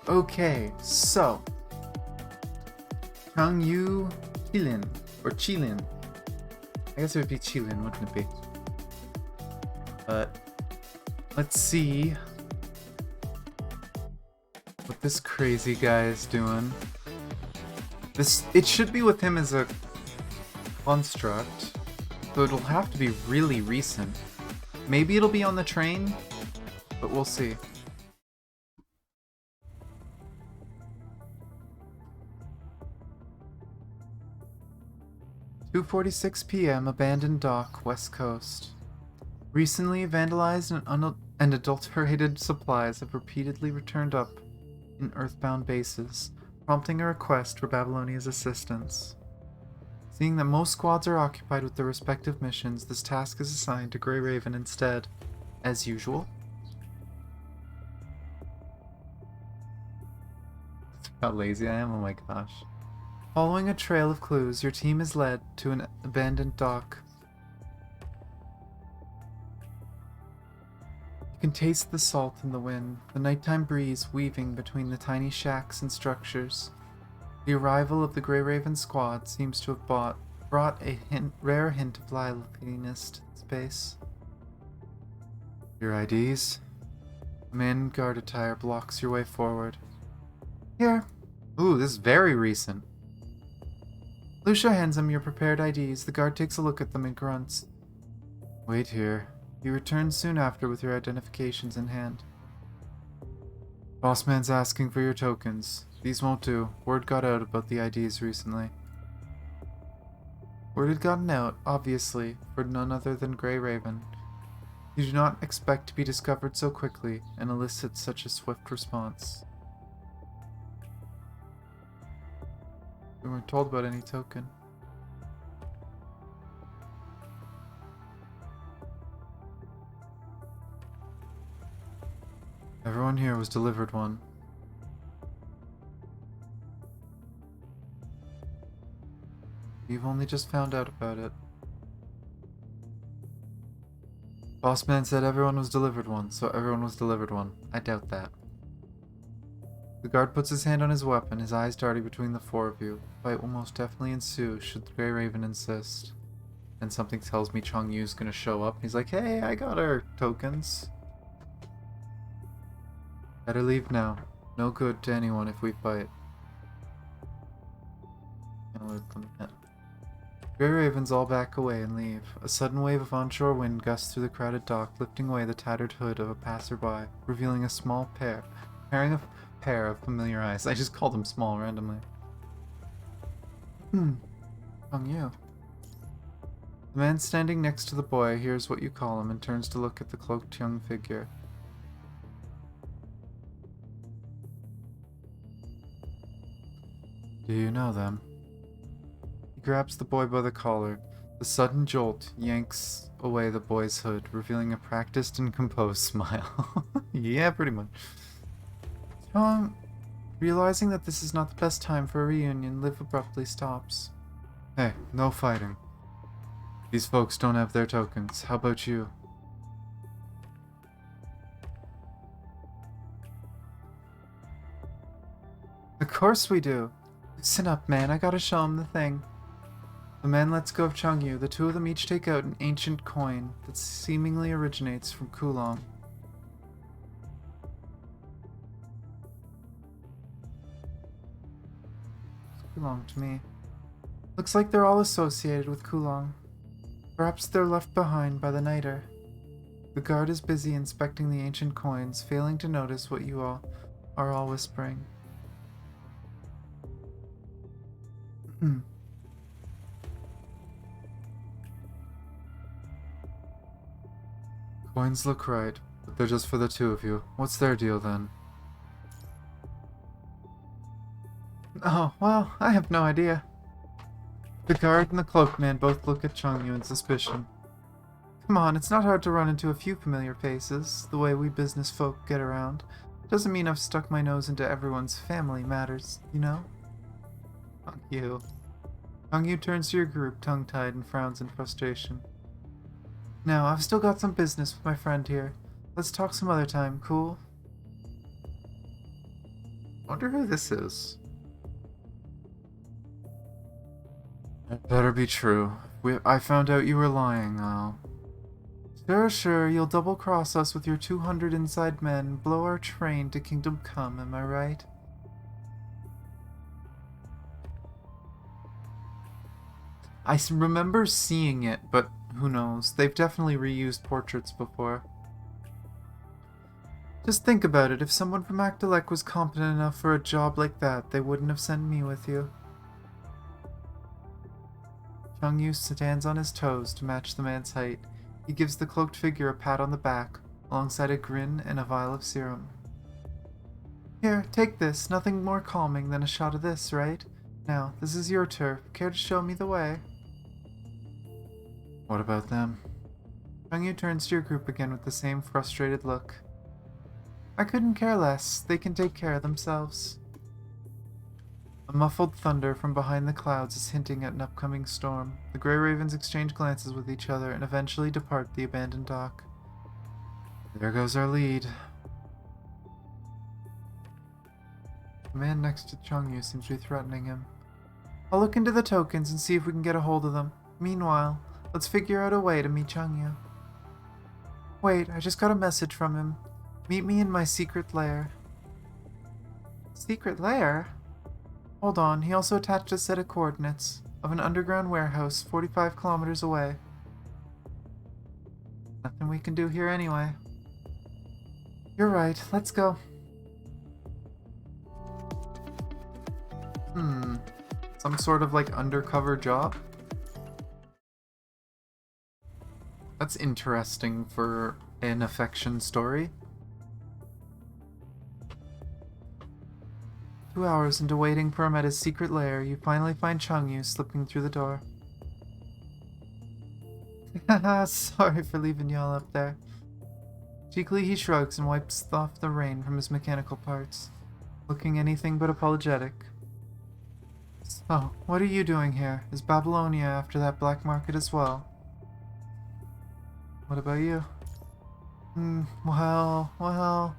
Okay, so Changyu Chilin or Chilin. I guess it would be Chilin, wouldn't it be? But let's see what this crazy guy is doing. It should be with him as a construct, so it'll have to be really recent. Maybe it'll be on the train, but we'll see. "2:46 p.m. Abandoned dock, West Coast. Recently vandalized and adulterated supplies have repeatedly returned up in Earthbound bases, prompting a request for Babylonia's assistance. Seeing that most squads are occupied with their respective missions, this task is assigned to Grey Raven instead, as usual." How lazy I am, oh my gosh. "Following a trail of clues, your team is led to an abandoned dock. You can taste the salt in the wind, the nighttime breeze weaving between the tiny shacks and structures. The arrival of the Grey Raven squad seems to have brought a rare hint of liveliness to the space. Your IDs? A man in guard attire blocks your way forward. Here. Ooh, this is very recent. Lucia hands him your prepared IDs. The guard takes a look at them and grunts. Wait here. He returns soon after with your identifications in hand. Bossman's asking for your tokens. These won't do. Word got out about the IDs recently. Word had gotten out, obviously, for none other than Grey Raven. You do not expect to be discovered so quickly and elicit such a swift response. We weren't told about any token. Everyone here was delivered one. You've only just found out about it. Bossman said everyone was delivered one, so everyone was delivered one. I doubt that. The guard puts his hand on his weapon, his eyes darting between the four of you. A fight will most definitely ensue should the Grey Raven insist. And something tells me Changyu's gonna show up. He's like, hey, I got our tokens. Better leave now. No good to anyone if we fight. Grey Ravens all back away and leave. A sudden wave of onshore wind gusts through the crowded dock, lifting away the tattered hood of a passerby, revealing a small pair of familiar eyes. I just called them small randomly. Changyu. The man standing next to the boy hears what you call him and turns to look at the cloaked young figure. Do you know them? He grabs the boy by the collar. The sudden jolt yanks away the boy's hood, revealing a practiced and composed smile. Yeah, pretty much. Realizing that this is not the best time for a reunion, Liv abruptly stops. Hey, no fighting. These folks don't have their tokens. How about you? Of course we do. Listen up, man. I gotta show him the thing. The man lets go of Changyu. The two of them each take out an ancient coin that seemingly originates from Kulong. Kulong to me. Looks like they're all associated with Kulong. Perhaps they're left behind by the Niter. The guard is busy inspecting the ancient coins, failing to notice what you all are all whispering. Coins look right, but they're just for the two of you. What's their deal then? Oh, well, I have no idea. The guard and the cloaked man both look at Changyu in suspicion. Come on, it's not hard to run into a few familiar faces, the way we business folk get around. Doesn't mean I've stuck my nose into everyone's family matters, you know? Changyu. Changyu turns to your group, tongue-tied, and frowns in frustration. Now, I've still got some business with my friend here. Let's talk some other time, cool? Wonder who this is. It better be true. I found out you were lying, Al. Sure, you'll double-cross us with your 200 inside men, blow our train to Kingdom Come, am I right? I remember seeing it, but who knows. They've definitely reused portraits before. Just think about it. If someone from Actilec was competent enough for a job like that, they wouldn't have sent me with you. Changyu stands on his toes to match the man's height. He gives the cloaked figure a pat on the back, alongside a grin and a vial of serum. Here, take this. Nothing more calming than a shot of this, right? Now, this is your turf. Care to show me the way? What about them? Changyu turns to your group again with the same frustrated look. I couldn't care less. They can take care of themselves. A muffled thunder from behind the clouds is hinting at an upcoming storm. The Grey Ravens exchange glances with each other and eventually depart the abandoned dock. There goes our lead. The man next to Changyu seems to be threatening him. I'll look into the tokens and see if we can get a hold of them. Meanwhile, let's figure out a way to meet Changyu. Wait, I just got a message from him. Meet me in my secret lair. Secret lair? Hold on, he also attached a set of coordinates of an underground warehouse 45 kilometers away. Nothing we can do here anyway. You're right, let's go. Some sort of like undercover job? That's interesting for an affection story. 2 hours into waiting for him at his secret lair, you finally find Changyu slipping through the door. Haha, sorry for leaving y'all up there. Cheekily he shrugs and wipes off the rain from his mechanical parts, looking anything but apologetic. So, what are you doing here? Is Babylonia after that black market as well? What about you? Well...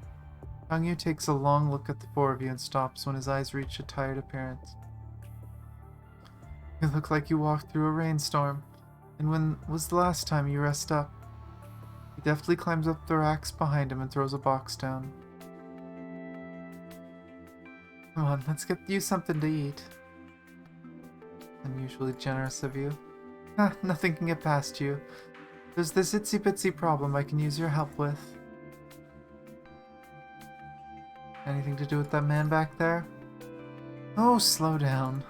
Changyu takes a long look at the four of you and stops when his eyes reach a tired appearance. You look like you walked through a rainstorm. And when was the last time you rest up? He deftly climbs up the racks behind him and throws a box down. Come on, let's get you something to eat. Unusually generous of you. Nothing can get past you. There's this itsy-bitsy problem I can use your help with. Anything to do with that man back there? Oh, slow down.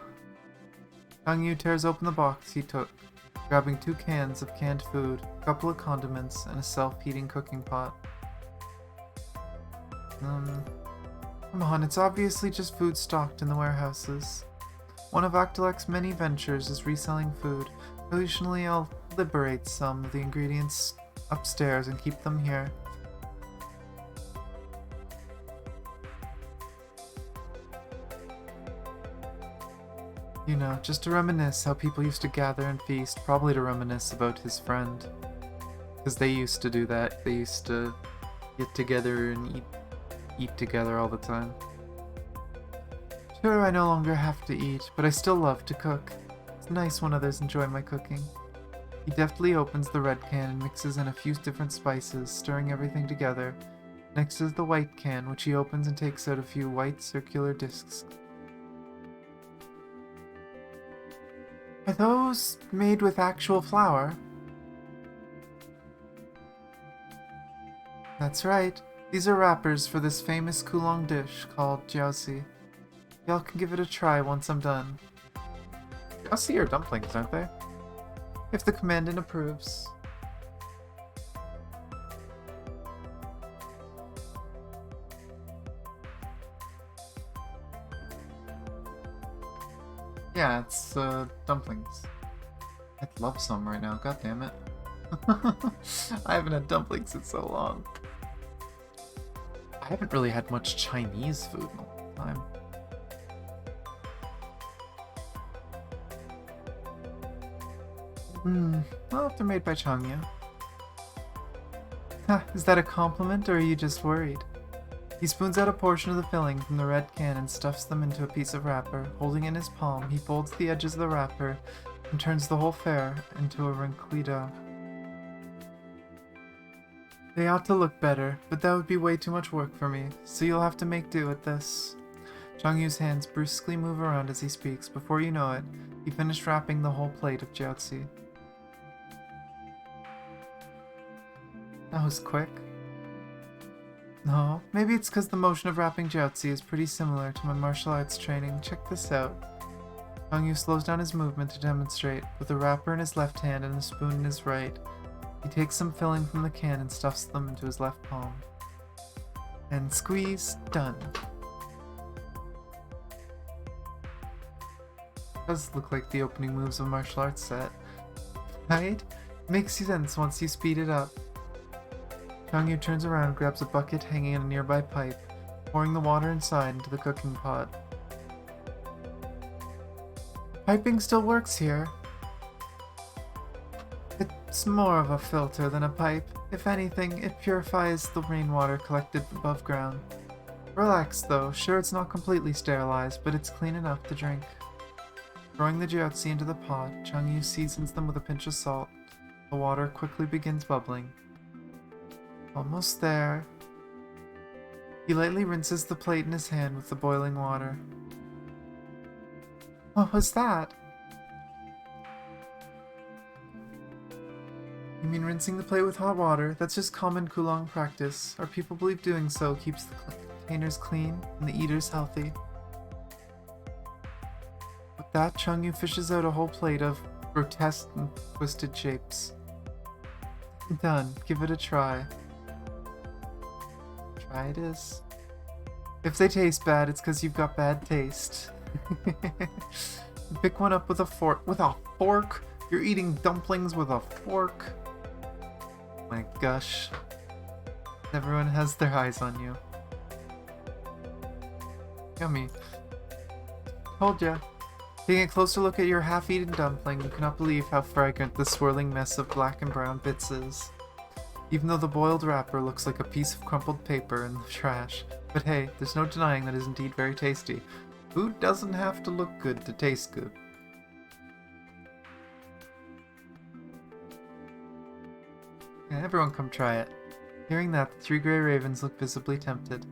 Changyu tears open the box he took, grabbing 2 cans of canned food, a couple of condiments, and a self-heating cooking pot. Come on, it's obviously just food stocked in the warehouses. One of Actilec's many ventures is reselling food. Occasionally I'll liberate some of the ingredients upstairs and keep them here. You know, just to reminisce how people used to gather and feast, probably to reminisce about his friend. Because they used to do that. They used to get together and eat together all the time. Sure, I no longer have to eat, but I still love to cook. It's nice when others enjoy my cooking. He deftly opens the red can and mixes in a few different spices, stirring everything together. Next is the white can, which he opens and takes out a few white circular discs. Are those made with actual flour? That's right. These are wrappers for this famous Kulong dish called jiaozi. Y'all can give it a try once I'm done. Jiaozi are dumplings, aren't they? If the commandant approves. Yeah, it's dumplings. I'd love some right now, god damn it. I haven't had dumplings in so long. I haven't really had much Chinese food in a long time. Well, if they're made by Changyu. Is that a compliment or are you just worried? He spoons out a portion of the filling from the red can and stuffs them into a piece of wrapper. Holding it in his palm, he folds the edges of the wrapper and turns the whole fare into a wrinkly dough. They ought to look better, but that would be way too much work for me, so you'll have to make do with this. Changyu's hands brusquely move around as he speaks. Before you know it, he finished wrapping the whole plate of jiaozi. That was quick. No, maybe it's because the motion of wrapping jiaozi is pretty similar to my martial arts training. Check this out. Changyu slows down his movement to demonstrate, with the wrapper in his left hand and a spoon in his right. He takes some filling from the can and stuffs them into his left palm. And squeeze, done. Does look like the opening moves of a martial arts set. Right? Makes sense once you speed it up. Changyu turns around, grabs a bucket hanging in a nearby pipe, pouring the water inside into the cooking pot. Piping still works here. It's more of a filter than a pipe. If anything, it purifies the rainwater collected above ground. Relax though, sure it's not completely sterilized, but it's clean enough to drink. Throwing the jiaozi into the pot, Changyu seasons them with a pinch of salt. The water quickly begins bubbling. Almost there. He lightly rinses the plate in his hand with the boiling water. What was that? You mean rinsing the plate with hot water? That's just common Kulong practice. Our people believe doing so keeps the containers clean and the eaters healthy. With that, Changyu fishes out a whole plate of grotesque and twisted shapes. Done. Give it a try. Try it is. If they taste bad, it's because you've got bad taste. Pick one up with a fork. With a fork? You're eating dumplings with a fork? My gosh. Everyone has their eyes on you. Yummy. Told ya. Taking a closer look at your half-eaten dumpling, you cannot believe how fragrant the swirling mess of black and brown bits is. Even though the boiled wrapper looks like a piece of crumpled paper in the trash. But hey, there's no denying that is indeed very tasty. Food doesn't have to look good to taste good. Yeah, everyone come try it. Hearing that, the three gray ravens look visibly tempted.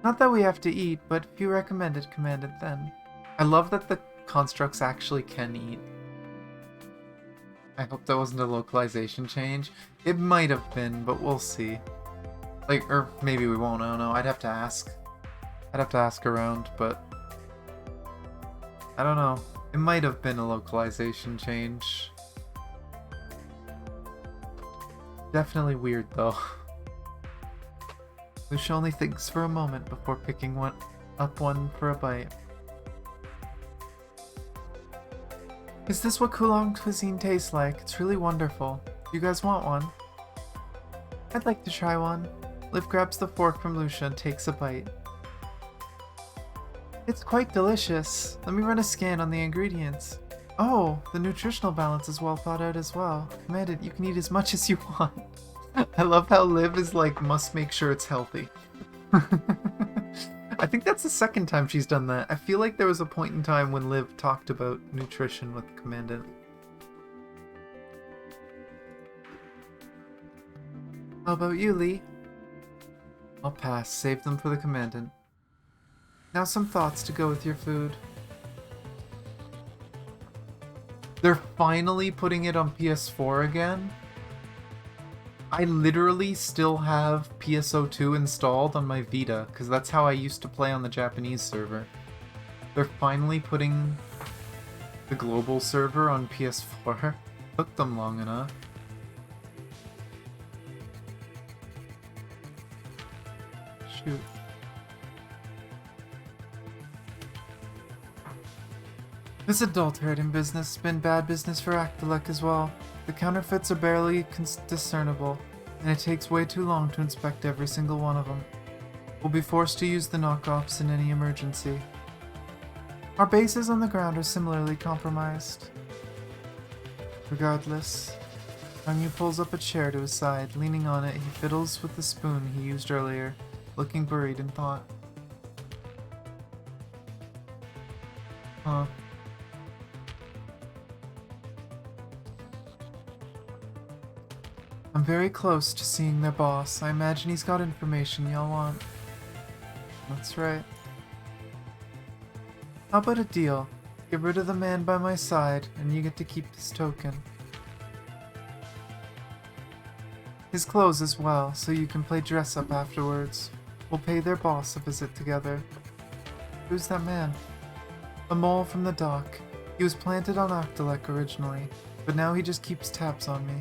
Not that we have to eat, but if you recommend it, command it then. I love that the constructs actually can eat. I hope that wasn't a localization change. It might have been, but we'll see. Like, or maybe we won't, I don't know. I'd have to ask. I'd have to ask around, but I don't know. It might have been a localization change. Definitely weird, though. Lucia only thinks for a moment before picking up one for a bite. Is this what Kulong cuisine tastes like? It's really wonderful. You guys want one? I'd like to try one. Liv grabs the fork from Lucia and takes a bite. It's quite delicious. Let me run a scan on the ingredients. Oh, the nutritional balance is well thought out as well. Command it, you can eat as much as you want. I love how Liv is like, must make sure it's healthy. I think that's the second time she's done that. I feel like there was a point in time when Liv talked about nutrition with the Commandant. How about you, Lee? I'll pass. Save them for the Commandant. Now some thoughts to go with your food. They're finally putting it on PS4 again. I literally still have PSO2 installed on my Vita, because that's how I used to play on the Japanese server. They're finally putting the global server on PS4. Took them long enough. Shoot. This adulterating business has been bad business for Actilec as well. The counterfeits are barely discernible, and it takes way too long to inspect every single one of them. We'll be forced to use the knockoffs in any emergency. Our bases on the ground are similarly compromised. Regardless, Changyu pulls up a chair to his side. Leaning on it, he fiddles with the spoon he used earlier. looking buried in thought. Huh. I'm very close to seeing their boss. I imagine he's got information y'all want. That's right. How about a deal? Get rid of the man by my side, and you get to keep this token. His clothes as well, so you can play dress-up afterwards. We'll pay their boss a visit together. Who's that man? A mole from the dock. He was planted on Octalek originally, but now he just keeps tabs on me.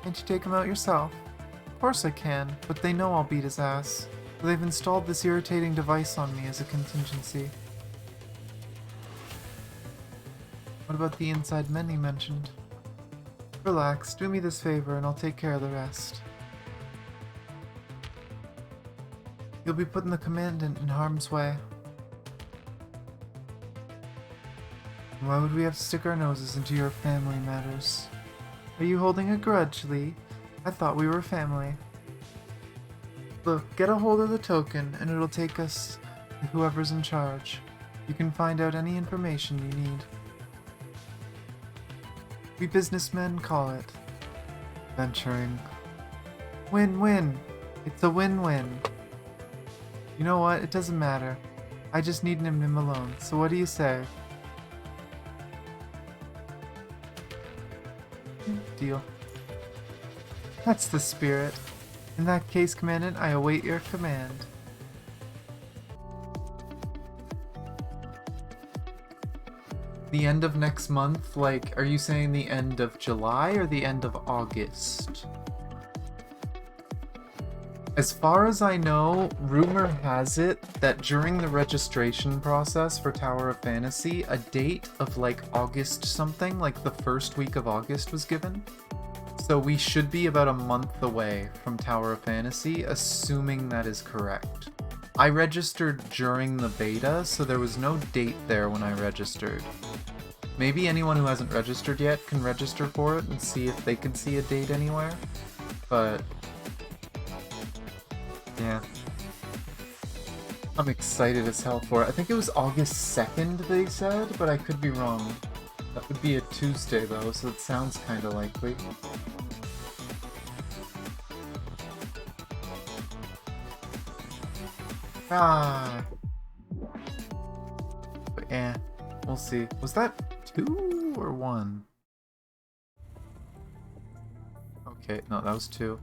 Can't you take him out yourself? Of course I can, but they know I'll beat his ass. So they've installed this irritating device on me as a contingency. What about the inside men he mentioned? Relax, do me this favor and I'll take care of the rest. You'll be putting the commandant in harm's way. Why would we have to stick our noses into your family matters? Are you holding a grudge, Lee? I thought we were family. Look, get a hold of the token and it'll take us to whoever's in charge. You can find out any information you need. We businessmen call it venturing. Win-win. It's a win-win. You know what? It doesn't matter. I just need him alone. So what do you say? Deal. That's the spirit. In that case, Commandant, I await your command. The end of next month? Like, are you saying the end of July or the end of August? As far as I know, rumor has it that during the registration process for Tower of Fantasy, a date of like August something, like the first week of August was given. So we should be about a month away from Tower of Fantasy, assuming that is correct. I registered during the beta, so there was no date there when I registered. Maybe anyone who hasn't registered yet can register for it and see if they can see a date anywhere. But yeah. I'm excited as hell for it. I think it was August 2nd they said, but I could be wrong. That would be a Tuesday though, so it sounds kinda likely. Ah. But yeah, we'll see. Was that 2 or 1? Okay, no, that was 2.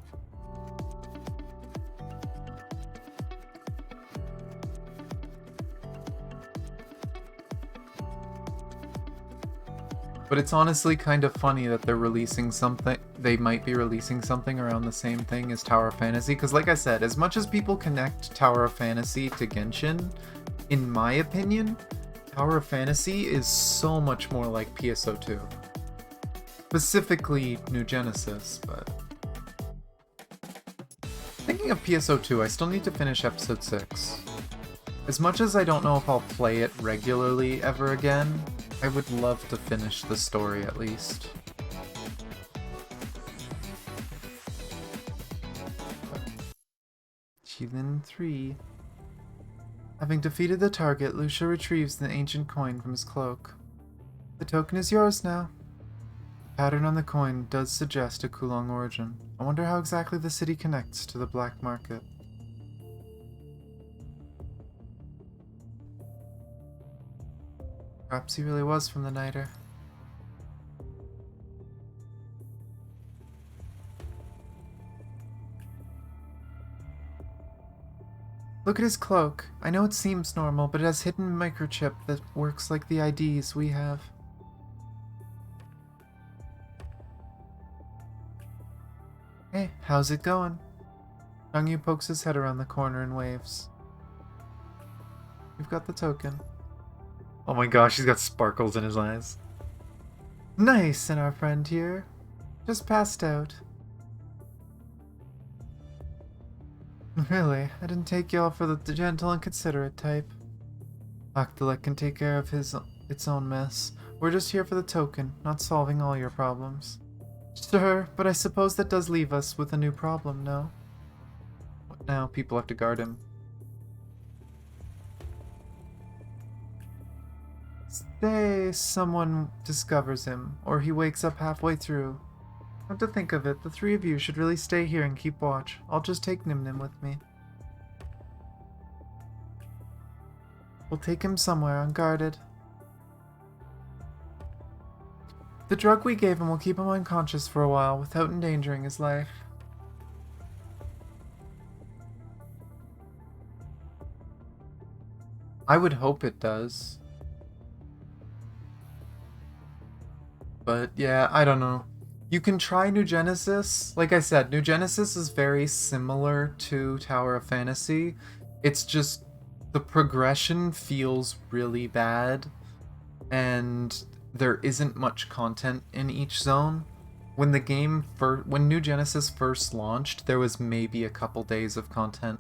But it's honestly kind of funny that they're releasing something, they might be releasing something around the same thing as Tower of Fantasy, because like I said, as much as people connect Tower of Fantasy to Genshin, in my opinion, Tower of Fantasy is so much more like PSO2. Specifically New Genesis, but... Thinking of PSO2, I still need to finish episode 6. As much as I don't know if I'll play it regularly ever again, I would love to finish the story at least. Qilin 3. Having defeated the target, Lucia retrieves the ancient coin from his cloak. The token is yours now. The pattern on the coin does suggest a Kulong origin. I wonder how exactly the city connects to the black market. Perhaps he really was from the Niter. Look at his cloak. I know it seems normal, but it has hidden microchip that works like the IDs we have. Hey, how's it going? Changyu pokes his head around the corner and waves. You've got the token. Oh my gosh, he's got sparkles in his eyes. Nice, and our friend here just passed out. Really, I didn't take y'all for the gentle and considerate type. Octalek can take care of its own mess. We're just here for the token, not solving all your problems. Sure, but I suppose that does leave us with a new problem, no? Now people have to guard him. Say someone discovers him, or he wakes up halfway through. Come to think of it, the three of you should really stay here and keep watch. I'll just take Nim Nim with me. We'll take him somewhere unguarded. The drug we gave him will keep him unconscious for a while without endangering his life. I would hope it does. But yeah, I don't know. You can try New Genesis. Like I said, New Genesis is very similar to Tower of Fantasy. It's just the progression feels really bad, and there isn't much content in each zone. When when New Genesis first launched, there was maybe a couple days of content.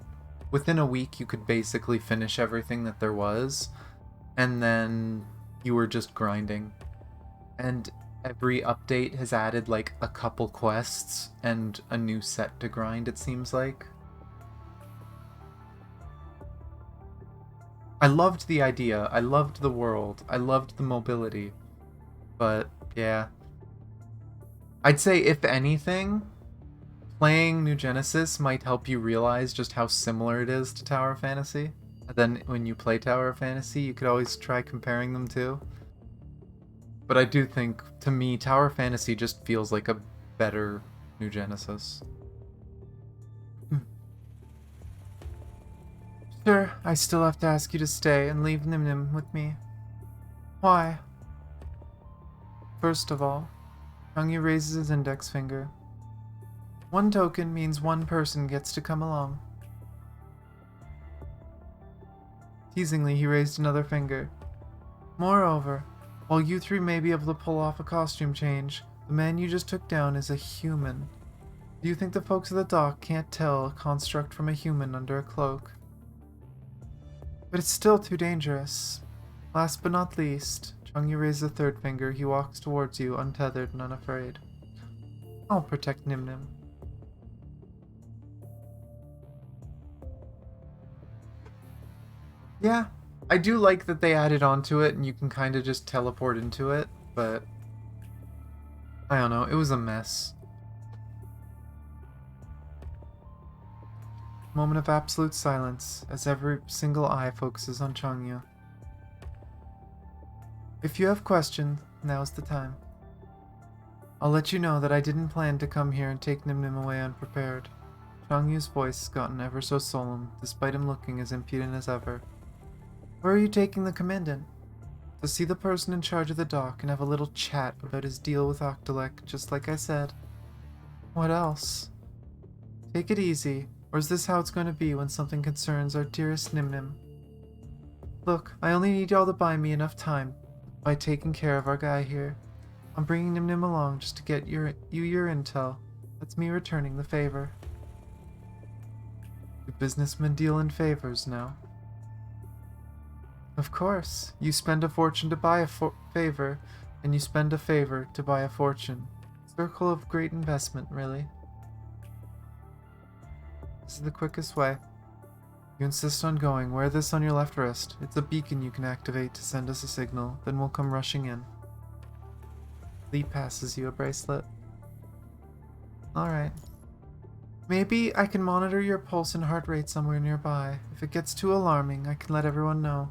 Within a week, you could basically finish everything that there was, and then you were just grinding. And every update has added like a couple quests and a new set to grind, it seems like. I loved the idea, I loved the world, I loved the mobility, but yeah. I'd say, if anything, playing New Genesis might help you realize just how similar it is to Tower of Fantasy. And then when you play Tower of Fantasy, you could always try comparing them too. But I do think, to me, Tower of Fantasy just feels like a better New Genesis. Sure, I still have to ask you to stay and leave Nim Nim with me. Why? First of all, Changyu raises his index finger. One token means one person gets to come along. Teasingly, he raised another finger. Moreover, while you three may be able to pull off a costume change, the man you just took down is a human. Do you think the folks at the dock can't tell a construct from a human under a cloak? But it's still too dangerous. Last but not least, Changyu raises a third finger. He walks towards you, untethered and unafraid. I'll protect Nim Nim. Yeah, I do like that they added onto it and you can kind of just teleport into it, but I don't know, it was a mess. Moment of absolute silence as every single eye focuses on Changyu. If you have questions, now's the time. I'll let you know that I didn't plan to come here and take Nim Nim away unprepared. Changyu's voice has gotten ever so solemn, despite him looking as impudent as ever. Where are you taking the Commandant? To see the person in charge of the dock and have a little chat about his deal with Octalek, just like I said. What else? Take it easy, or is this how it's going to be when something concerns our dearest Nim Nim? Look, I only need y'all to buy me enough time by taking care of our guy here. I'm bringing Nim Nim along just to get you your intel. That's me returning the favor. Do businessmen deal in favors now? Of course. You spend a fortune to buy a favor, and you spend a favor to buy a fortune. Circle of great investment, really. This is the quickest way. You insist on going. Wear this on your left wrist. It's a beacon you can activate to send us a signal, then we'll come rushing in. Lee passes you a bracelet. Alright. Maybe I can monitor your pulse and heart rate somewhere nearby. If it gets too alarming, I can let everyone know.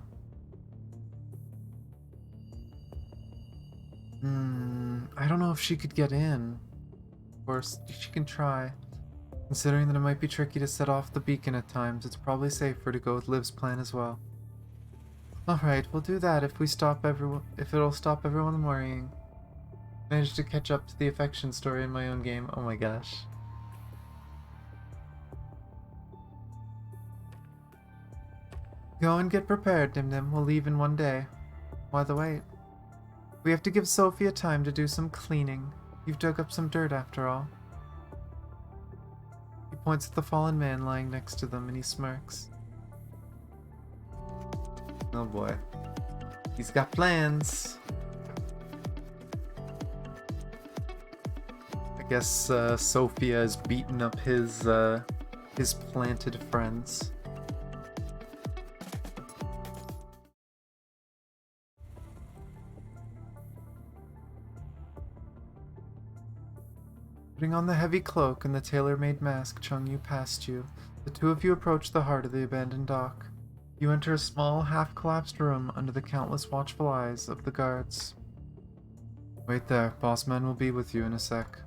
I don't know if she could get in. Of course, she can try. Considering that it might be tricky to set off the beacon at times, it's probably safer to go with Liv's plan as well. Alright, we'll do that if it'll stop everyone worrying. Managed to catch up to the affection story in my own game. Oh my gosh. Go and get prepared, Nim Nim. We'll leave in one day. Why the wait? We have to give Sophia time to do some cleaning. You've dug up some dirt after all. He points at the fallen man lying next to them and he smirks. Oh boy. He's got plans. I guess Sophia is beating up his his planted friends. Putting on the heavy cloak and the tailor-made mask, Changyu passed you. The two of you approach the heart of the abandoned dock. You enter a small, half-collapsed room under the countless watchful eyes of the guards. Wait there. Boss man will be with you in a sec.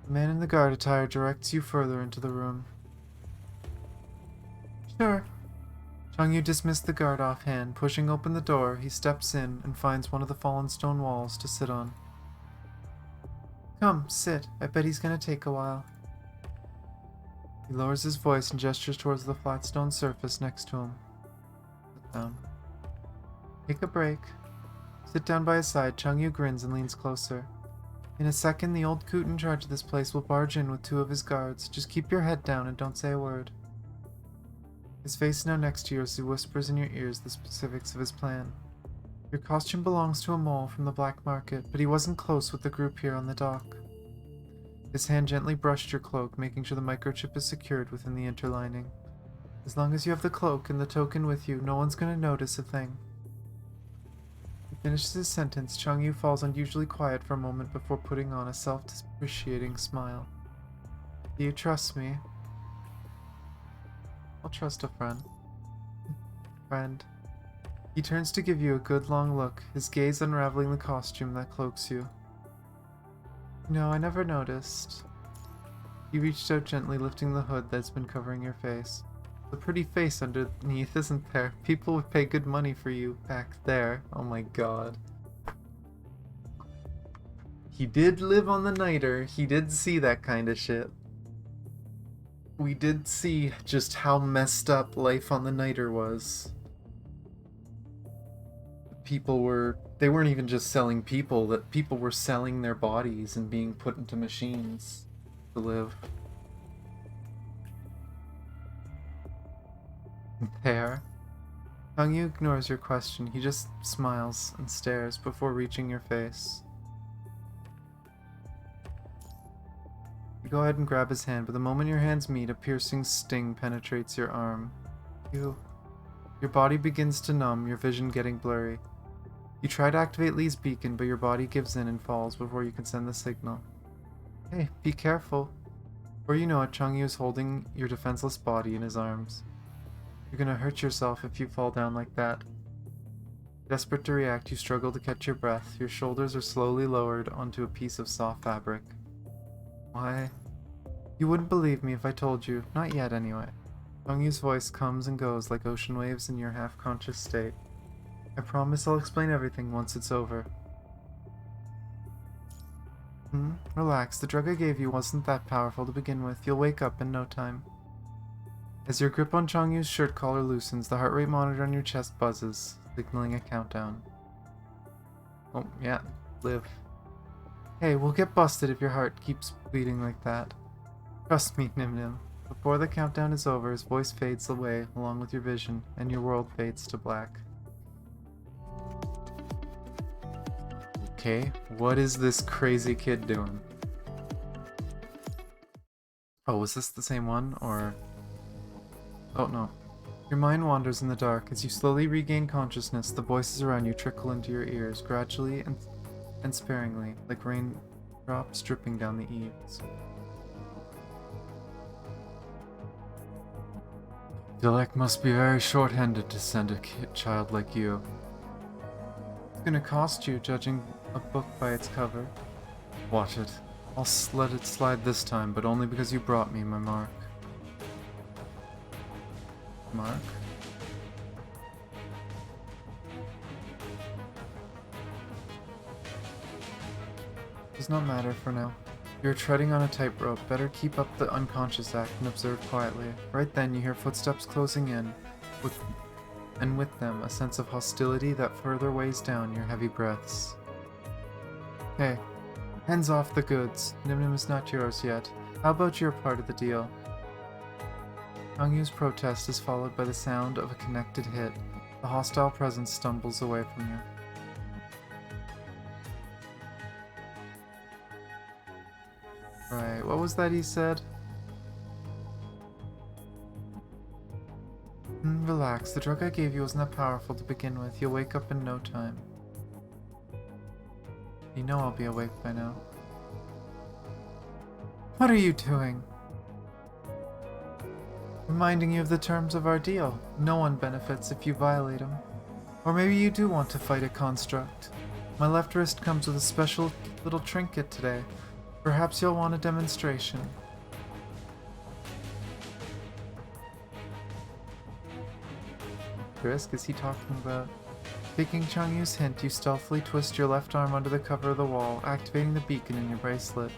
The man in the guard attire directs you further into the room. Sure. Changyu dismissed the guard offhand. Pushing open the door, he steps in and finds one of the fallen stone walls to sit on. Come, sit. I bet he's gonna take a while. He lowers his voice and gestures towards the flat stone surface next to him. Sit down. Take a break. Sit down by his side. Changyu grins and leans closer. In a second, the old coot in charge of this place will barge in with two of his guards. Just keep your head down and don't say a word. His face is now next to you as he whispers in your ears the specifics of his plan. Your costume belongs to a mole from the black market, but he wasn't close with the group here on the dock. His hand gently brushed your cloak, making sure the microchip is secured within the interlining. As long as you have the cloak and the token with you, no one's going to notice a thing. He finishes his sentence. Changyu falls unusually quiet for a moment before putting on a self-depreciating smile. Do you trust me? I'll trust a friend. Friend. He turns to give you a good long look, his gaze unraveling the costume that cloaks you. No, I never noticed. He reached out gently, lifting the hood that's been covering your face. The pretty face underneath, isn't there? People would pay good money for you back there. Oh my god. He did live on the Niter. He did see that kind of shit. We did see just how messed up life on the Niter was. They weren't even just selling people, that people were selling their bodies and being put into machines to live. There. Changyu ignores your question. He just smiles and stares before reaching your face. You go ahead and grab his hand, but the moment your hands meet, a piercing sting penetrates your arm. Your body begins to numb, your vision getting blurry. You try to activate Lee's beacon, but your body gives in and falls before you can send the signal. Hey, be careful. Before you know it, Changyu is holding your defenseless body in his arms. You're gonna hurt yourself if you fall down like that. Desperate to react, you struggle to catch your breath. Your shoulders are slowly lowered onto a piece of soft fabric. Why? You wouldn't believe me if I told you. Not yet, anyway. Changyu's voice comes and goes like ocean waves in your half-conscious state. I promise I'll explain everything once it's over. Relax, the drug I gave you wasn't that powerful to begin with. You'll wake up in no time. As your grip on Changyu's shirt collar loosens, the heart rate monitor on your chest buzzes, signaling a countdown. Oh, yeah, live. Hey, we'll get busted if your heart keeps beating like that. Trust me, Nim Nim. Before the countdown is over, his voice fades away along with your vision, and your world fades to black. Okay, what is this crazy kid doing? Oh, was this the same one, or... Oh no. Your mind wanders in the dark. As you slowly regain consciousness, the voices around you trickle into your ears, gradually and sparingly, like raindrops dripping down the eaves. Dilek must be very short-handed to send a child like you. It's gonna cost you, judging a book by its cover. Watch it. I'll let it slide this time, but only because you brought me my mark. Mark? Does not matter for now. You're treading on a tightrope. Better keep up the unconscious act and observe quietly. Right then, you hear footsteps closing in, and with them, a sense of hostility that further weighs down your heavy breaths. Hey, hands off the goods. Nim Nim is not yours yet. How about your part of the deal? Changyu's protest is followed by the sound of a connected hit. The hostile presence stumbles away from you. Right, what was that he said? Relax, the drug I gave you wasn't that powerful to begin with. You'll wake up in no time. You know I'll be awake by now. What are you doing? Reminding you of the terms of our deal. No one benefits if you violate them. Or maybe you do want to fight a construct. My left wrist comes with a special little trinket today. Perhaps you'll want a demonstration. Risk, is he talking about? Taking Changyu's hint, you stealthily twist your left arm under the cover of the wall, activating the beacon in your bracelet.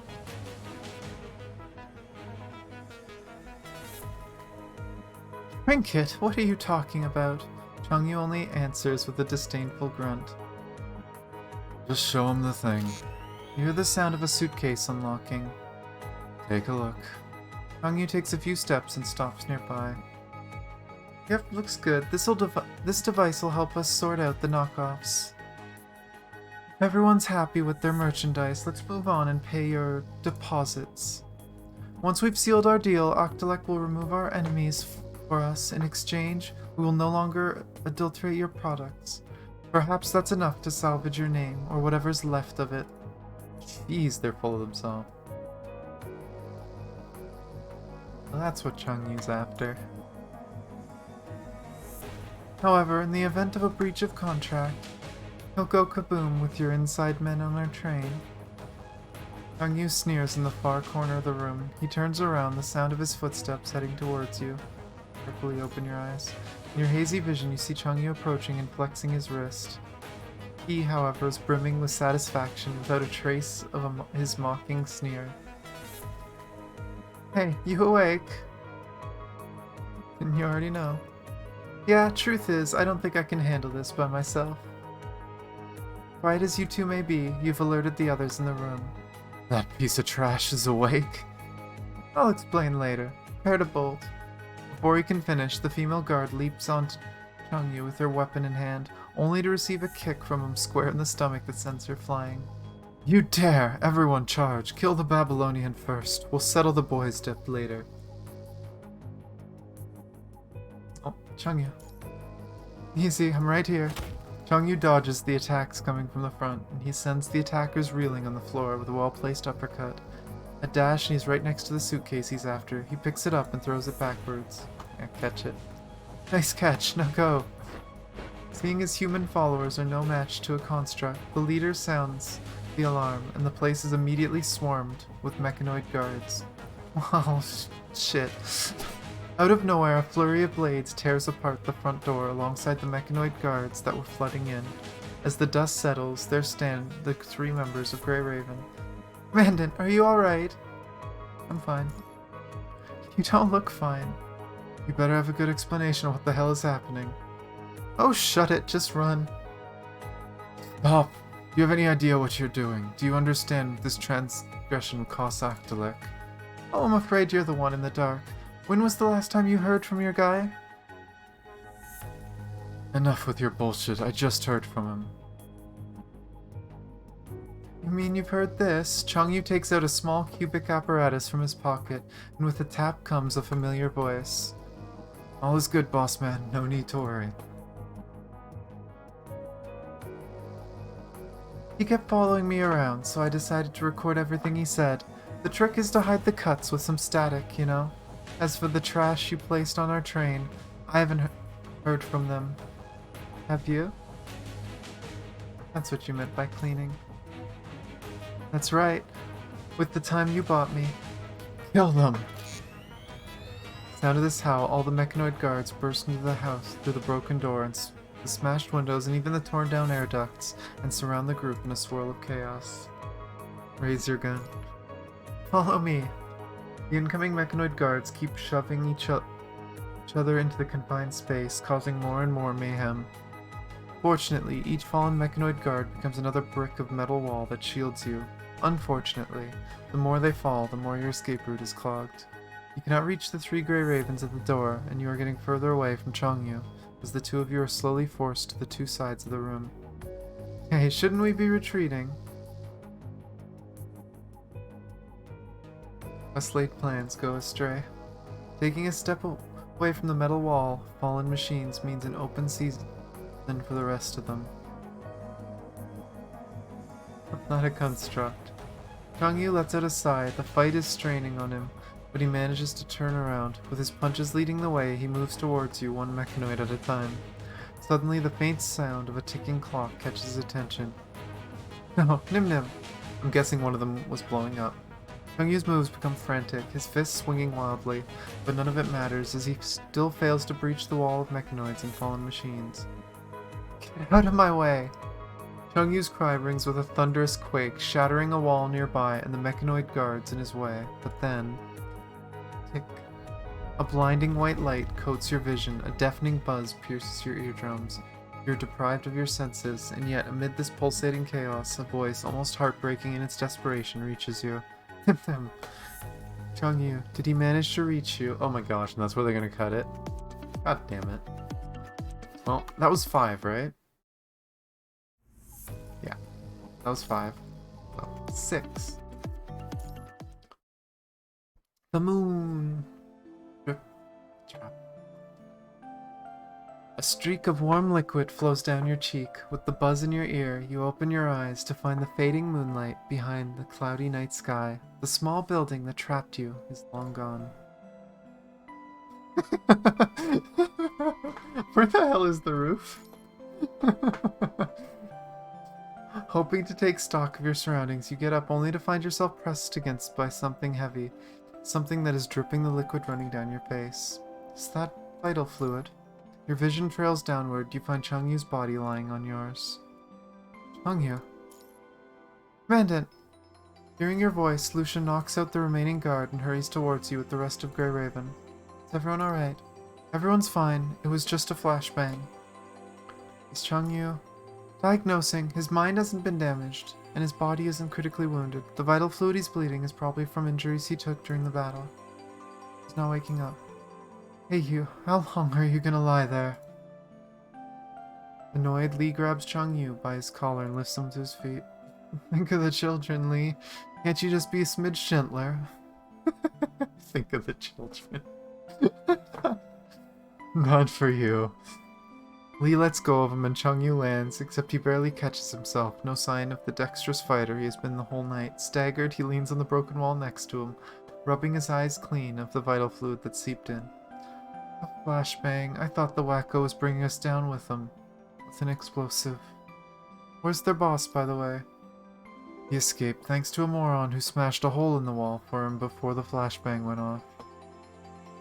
Trinket, what are you talking about? Changyu only answers with a disdainful grunt. Just show him the thing. You hear the sound of a suitcase unlocking. Take a look. Changyu takes a few steps and stops nearby. Yep, looks good. This device will help us sort out the knockoffs. Everyone's happy with their merchandise. Let's move on and pay your deposits. Once we've sealed our deal, Octalek will remove our enemies for us. In exchange, we will no longer adulterate your products. Perhaps that's enough to salvage your name, or whatever's left of it. Jeez, they're full of themselves. Well, that's what Changyu's after. However, in the event of a breach of contract, he'll go kaboom with your inside men on our train. Changyu sneers in the far corner of the room. He turns around, the sound of his footsteps heading towards you. Carefully open your eyes. In your hazy vision, you see Changyu approaching and flexing his wrist. He, however, is brimming with satisfaction without a trace of his mocking sneer. Hey, you awake? Didn't you already know? Yeah, truth is, I don't think I can handle this by myself. Quiet as you two may be, you've alerted the others in the room. That piece of trash is awake. I'll explain later. Prepare to bolt. Before he can finish, the female guard leaps onto Changyu with her weapon in hand, only to receive a kick from him square in the stomach that sends her flying. You dare! Everyone charge! Kill the Babylonian first. We'll settle the boys' debt later. Oh, Changyu. Easy, I'm right here. Changyu dodges the attacks coming from the front, and he sends the attackers reeling on the floor with a well-placed uppercut. A dash, and he's right next to the suitcase he's after. He picks it up and throws it backwards. Yeah, catch it. Nice catch, now go. Seeing his human followers are no match to a construct, the leader sounds the alarm, and the place is immediately swarmed with mechanoid guards. Well, shit. Out of nowhere, a flurry of blades tears apart the front door alongside the mechanoid guards that were flooding in. As the dust settles, there stand the three members of Grey Raven. Commandant, are you alright? I'm fine. You don't look fine. You better have a good explanation of what the hell is happening. Oh, shut it, just run. Stop. Do you have any idea what you're doing? Do you understand this transgression will cost Octalek? Oh, I'm afraid you're the one in the dark. When was the last time you heard from your guy? Enough with your bullshit, I just heard from him. You mean you've heard this? Changyu takes out a small cubic apparatus from his pocket, and with a tap comes a familiar voice. All is good, boss man. No need to worry. He kept following me around, so I decided to record everything he said. The trick is to hide the cuts with some static, you know? As for the trash you placed on our train, I haven't heard from them. Have you? That's what you meant by cleaning. That's right. With the time you bought me. Kill them! Sound of this howl, all the mechanoid guards burst into the house through the broken door and the smashed windows and even the torn down air ducts and surround the group in a swirl of chaos. Raise your gun. Follow me. The incoming mechanoid guards keep shoving each other into the confined space, causing more and more mayhem. Fortunately, each fallen mechanoid guard becomes another brick of metal wall that shields you. Unfortunately, the more they fall, the more your escape route is clogged. You cannot reach the three Grey Ravens at the door, and you are getting further away from Changyu, as the two of you are slowly forced to the two sides of the room. Hey, shouldn't we be retreating? Best laid plans go astray. Taking a step Away from the metal wall, fallen machines means an open season for the rest of them. Not a construct. Changyu lets out a sigh. The fight is straining on him, but he manages to turn around. With his punches leading the way, he moves towards you, one mechanoid at a time. Suddenly, the faint sound of a ticking clock catches his attention. No, Nim Nim. I'm guessing one of them was blowing up. Changyu's moves become frantic, his fists swinging wildly, but none of it matters as he still fails to breach the wall of mechanoids and fallen machines. Get out of my way! Changyu's cry rings with a thunderous quake, shattering a wall nearby and the mechanoid guards in his way. But then... tick. A blinding white light coats your vision, a deafening buzz pierces your eardrums. You're deprived of your senses, and yet amid this pulsating chaos, a voice, almost heartbreaking in its desperation, reaches you. Changyu, did he manage to reach you? Oh my gosh, and that's where they're gonna cut it? God damn it. Well, that was 5, right? Yeah, that was 5. Well, 6. The moon. Drip, drop. A streak of warm liquid flows down your cheek. With the buzz in your ear, you open your eyes to find the fading moonlight behind the cloudy night sky. The small building that trapped you is long gone. Where the hell is the roof? Hoping to take stock of your surroundings, you get up only to find yourself pressed against by something heavy. Something that is dripping the liquid running down your face. Is that vital fluid? Your vision trails downward. You find Changyu's body lying on yours. Changyu. Commandant! Hearing your voice, Lucia knocks out the remaining guard and hurries towards you with the rest of Grey Raven. Is everyone alright? Everyone's fine. It was just a flashbang. Is Changyu... Diagnosing. His mind hasn't been damaged, and his body isn't critically wounded. The vital fluid he's bleeding is probably from injuries he took during the battle. He's not waking up. Hey you, how long are you gonna lie there? Annoyed, Lee grabs Changyu by his collar and lifts him to his feet. Think of the children, Lee. Can't you just be a smidge gentler? Think of the children. Not for you. Lee lets go of him and Changyu lands, except he barely catches himself. No sign of the dexterous fighter he has been the whole night. Staggered, he leans on the broken wall next to him, rubbing his eyes clean of the vital fluid that seeped in. A flashbang. I thought the wacko was bringing us down with him. With an explosive. Where's their boss, by the way? He escaped thanks to a moron who smashed a hole in the wall for him before the flashbang went off.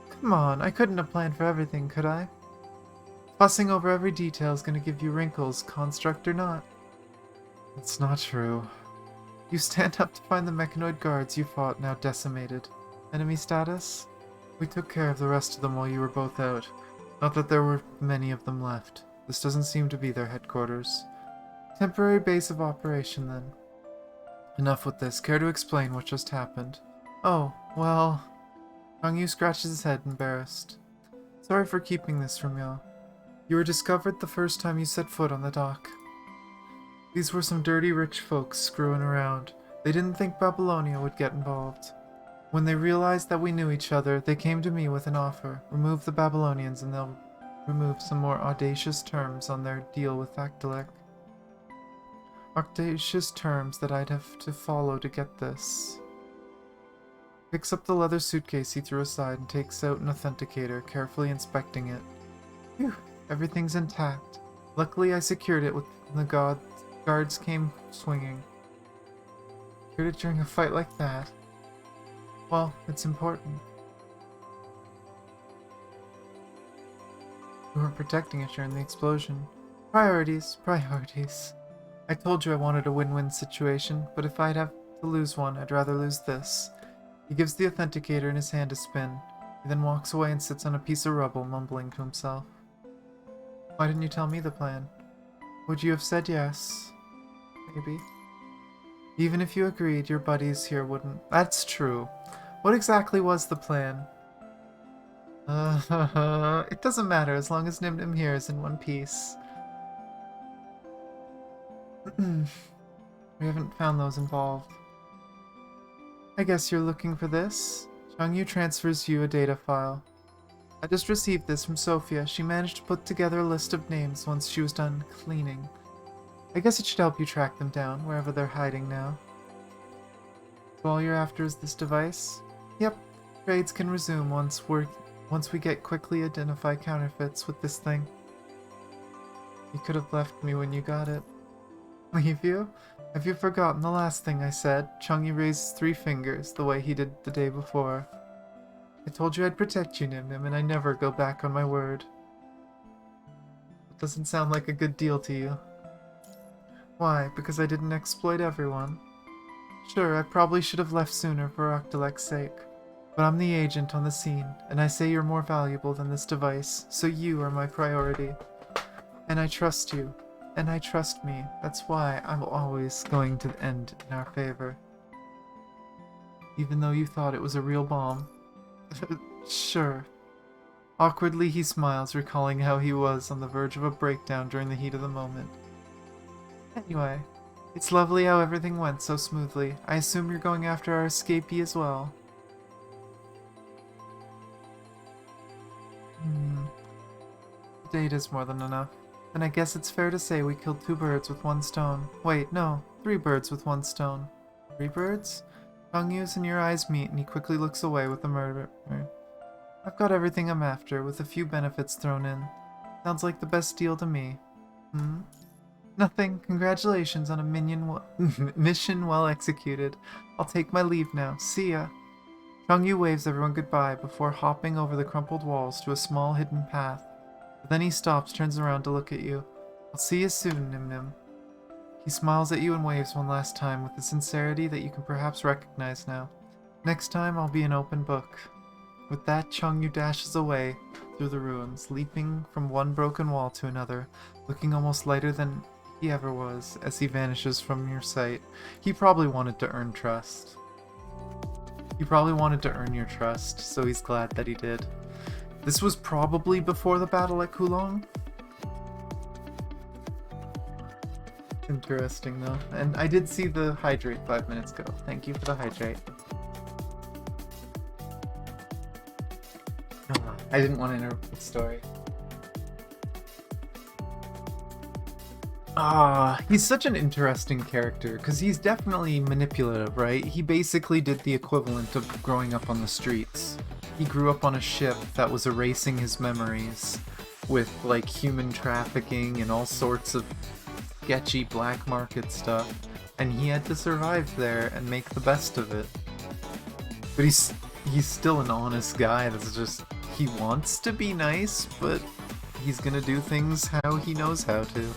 Come on, I couldn't have planned for everything, could I? Fussing over every detail is gonna give you wrinkles, construct or not. It's not true. You stand up to find the mechanoid guards you fought now decimated. Enemy status? We took care of the rest of them while you were both out. Not that there were many of them left. This doesn't seem to be their headquarters. Temporary base of operation, then. Enough with this. Care to explain what just happened? Oh, well... Changyu scratches his head, embarrassed. Sorry for keeping this from you. You were discovered the first time you set foot on the dock. These were some dirty rich folks screwing around. They didn't think Babylonia would get involved. When they realized that we knew each other, they came to me with an offer. Remove the Babylonians and they'll remove some more audacious terms on their deal with Actelic. Audacious terms that I'd have to follow to get this. Picks up the leather suitcase he threw aside and takes out an authenticator, carefully inspecting it. Phew, everything's intact. Luckily I secured it when the guards came swinging. Secured it during a fight like that. Well, it's important. We weren't protecting it during the explosion. Priorities, priorities. I told you I wanted a win-win situation, but if I'd have to lose one, I'd rather lose this. He gives the authenticator in his hand a spin. He then walks away and sits on a piece of rubble, mumbling to himself. Why didn't you tell me the plan? Would you have said yes? Maybe. Even if you agreed, your buddies here wouldn't. That's true. What exactly was the plan? It doesn't matter as long as Nim Nim here is in one piece. We haven't found those involved. I guess you're looking for this? Changyu transfers you a data file. I just received this from Sophia. She managed to put together a list of names once she was done cleaning. I guess it should help you track them down, wherever they're hiding now. So all you're after is this device? Yep. Trades can resume once we get quickly identify counterfeits with this thing. You could have left me when you got it. Leave you? Have you forgotten the last thing I said? Changyu raised 3 fingers, the way he did the day before. I told you I'd protect you, Nim Nim, and I never go back on my word. It doesn't sound like a good deal to you. Why? Because I didn't exploit everyone? Sure, I probably should have left sooner for Octalek's sake. But I'm the agent on the scene, and I say you're more valuable than this device, so you are my priority. And I trust you. And I trust me. That's why I'm always going to end in our favor. Even though you thought it was a real bomb. Sure. Awkwardly he smiles, recalling how he was on the verge of a breakdown during the heat of the moment. Anyway, it's lovely how everything went so smoothly. I assume you're going after our escapee as well. The date is more than enough. And I guess it's fair to say we killed 2 birds with 1 stone. Wait, no, 3 birds with 1 stone. 3 birds? Changyu's and your eyes meet, and he quickly looks away with the murder. I've got everything I'm after, with a few benefits thrown in. Sounds like the best deal to me. Nothing. Congratulations on a mission well executed. I'll take my leave now. See ya. Changyu waves everyone goodbye before hopping over the crumpled walls to a small hidden path. But then he stops, turns around to look at you. I'll see you soon, Nim Nim. He smiles at you and waves one last time with a sincerity that you can perhaps recognize now. Next time, I'll be an open book. With that, Changyu dashes away through the ruins, leaping from one broken wall to another, looking almost lighter than he ever was as he vanishes from your sight. He probably wanted to earn trust. He probably wanted to earn your trust, so he's glad that he did. This was probably before the battle at Kulong. Interesting though. And I did see the hydrate 5 minutes ago. Thank you for the hydrate. I didn't want to interrupt the story. He's such an interesting character, because he's definitely manipulative, right? He basically did the equivalent of growing up on the streets. He grew up on a ship that was erasing his memories with, like, human trafficking and all sorts of sketchy black market stuff, and he had to survive there and make the best of it. But he's still an honest guy that's just, he wants to be nice, but he's gonna do things how he knows how to.